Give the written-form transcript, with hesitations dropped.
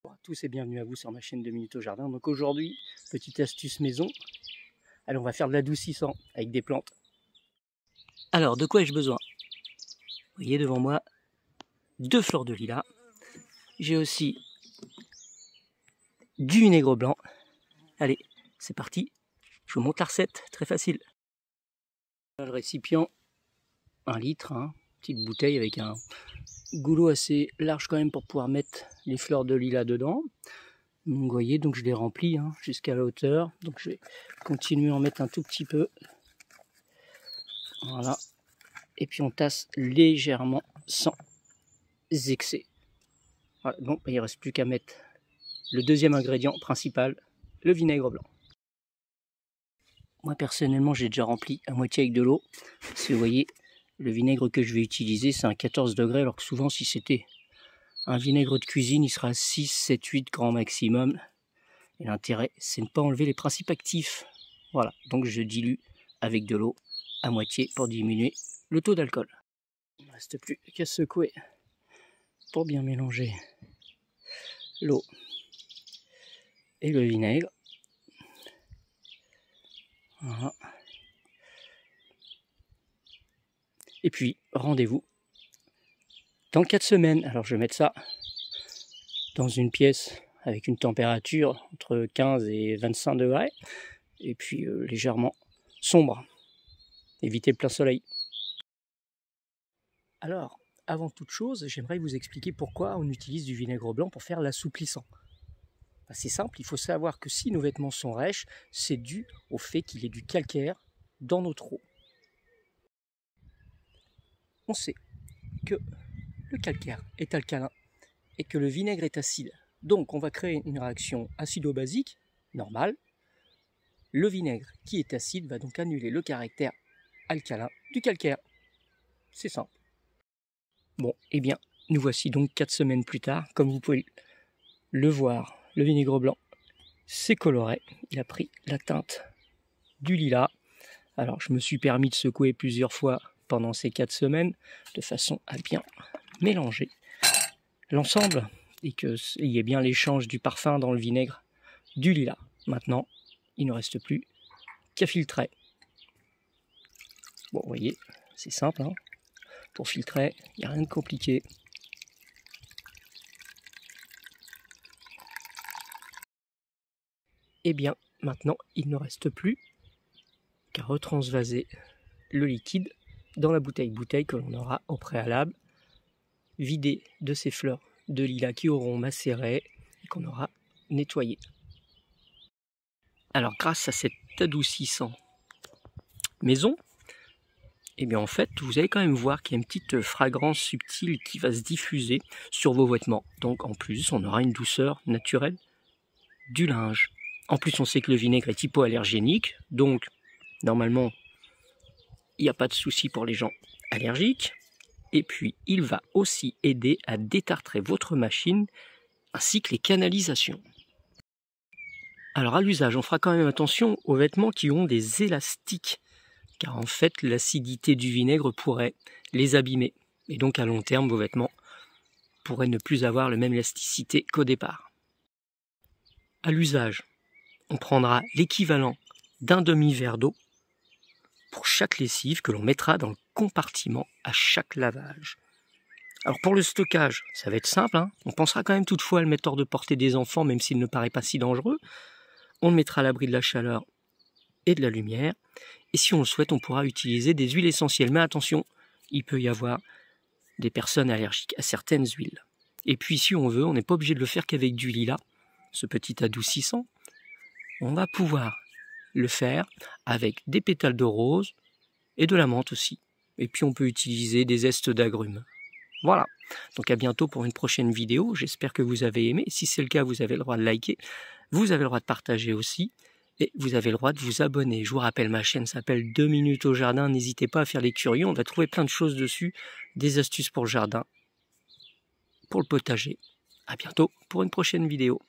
Bonjour à tous et bienvenue à vous sur ma chaîne 2 minutes au jardin. Donc aujourd'hui, petite astuce maison. Allez, on va faire de l'adoucissant avec des plantes. Alors, de quoi ai-je besoin? Vous voyez devant moi 2 fleurs de lilas. J'ai aussi du vinaigre blanc. Allez, c'est parti. Je vous montre la recette, très facile. Le récipient, 1 litre, petite bouteille avec un goulot assez large quand même pour pouvoir mettre les fleurs de lilas dedans. Donc, vous voyez, donc je les remplis jusqu'à la hauteur. Donc je vais continuer à en mettre un tout petit peu. Voilà. Et puis on tasse légèrement sans excès. Voilà. Bon, il ne reste plus qu'à mettre le deuxième ingrédient principal, le vinaigre blanc. Moi personnellement, j'ai déjà rempli à moitié avec de l'eau. Parce que vous voyez, le vinaigre que je vais utiliser, c'est un 14 degrés, alors que souvent si c'était un vinaigre de cuisine, il sera à 6, 7, 8 grands maximum. Et l'intérêt, c'est de ne pas enlever les principes actifs. Voilà, donc je dilue avec de l'eau à moitié pour diminuer le taux d'alcool. Il ne reste plus qu'à secouer pour bien mélanger l'eau et le vinaigre. Voilà. Et puis, rendez-vous dans 4 semaines. Alors je vais mettre ça dans une pièce avec une température entre 15 et 25 degrés. Et puis légèrement sombre. Évitez le plein soleil. Alors, avant toute chose, j'aimerais vous expliquer pourquoi on utilise du vinaigre blanc pour faire l'assouplissant. C'est simple, il faut savoir que si nos vêtements sont rêches, c'est dû au fait qu'il y ait du calcaire dans notre eau. On sait que le calcaire est alcalin et que le vinaigre est acide. Donc on va créer une réaction acido-basique normale. Le vinaigre qui est acide va donc annuler le caractère alcalin du calcaire. C'est simple. Bon, eh bien, nous voici donc 4 semaines plus tard. Comme vous pouvez le voir, le vinaigre blanc s'est coloré. Il a pris la teinte du lilas. Alors, je me suis permis de secouer plusieurs fois pendant ces 4 semaines, de façon à bien mélanger l'ensemble et qu'il y ait bien l'échange du parfum dans le vinaigre du lilas. Maintenant, il ne reste plus qu'à filtrer. Bon, vous voyez, c'est simple, Pour filtrer, il n'y a rien de compliqué. Et bien, maintenant, il ne reste plus qu'à retransvaser le liquide dans la bouteille. Bouteille que l'on aura au préalable vidée de ces fleurs de lilas qui auront macéré et qu'on aura nettoyé. Alors, grâce à cet adoucissant maison, et bien en fait, vous allez quand même voir qu'il y a une petite fragrance subtile qui va se diffuser sur vos vêtements. Donc en plus, on aura une douceur naturelle du linge. En plus, on sait que le vinaigre est hypoallergénique, donc normalement, il n'y a pas de souci pour les gens allergiques. Et puis, il va aussi aider à détartrer votre machine ainsi que les canalisations. Alors à l'usage, on fera quand même attention aux vêtements qui ont des élastiques, car en fait, l'acidité du vinaigre pourrait les abîmer. Et donc à long terme, vos vêtements pourraient ne plus avoir la même élasticité qu'au départ. À l'usage, on prendra l'équivalent d'un demi-verre d'eau pour chaque lessive que l'on mettra dans le compartiment à chaque lavage. Alors pour le stockage, ça va être simple, On pensera quand même toutefois à le mettre hors de portée des enfants, même s'il ne paraît pas si dangereux. On le mettra à l'abri de la chaleur et de la lumière. Et si on le souhaite, on pourra utiliser des huiles essentielles. Mais attention, il peut y avoir des personnes allergiques à certaines huiles. Et puis si on veut, on n'est pas obligé de le faire qu'avec du lilas, ce petit adoucissant. On va pouvoir le faire avec des pétales de rose et de la menthe aussi. Et puis on peut utiliser des zestes d'agrumes. Voilà, donc à bientôt pour une prochaine vidéo. J'espère que vous avez aimé. Si c'est le cas, vous avez le droit de liker. Vous avez le droit de partager aussi. Et vous avez le droit de vous abonner. Je vous rappelle, ma chaîne s'appelle 2 minutes au jardin. N'hésitez pas à faire les curieux. On va trouver plein de choses dessus. Des astuces pour le jardin, pour le potager. À bientôt pour une prochaine vidéo.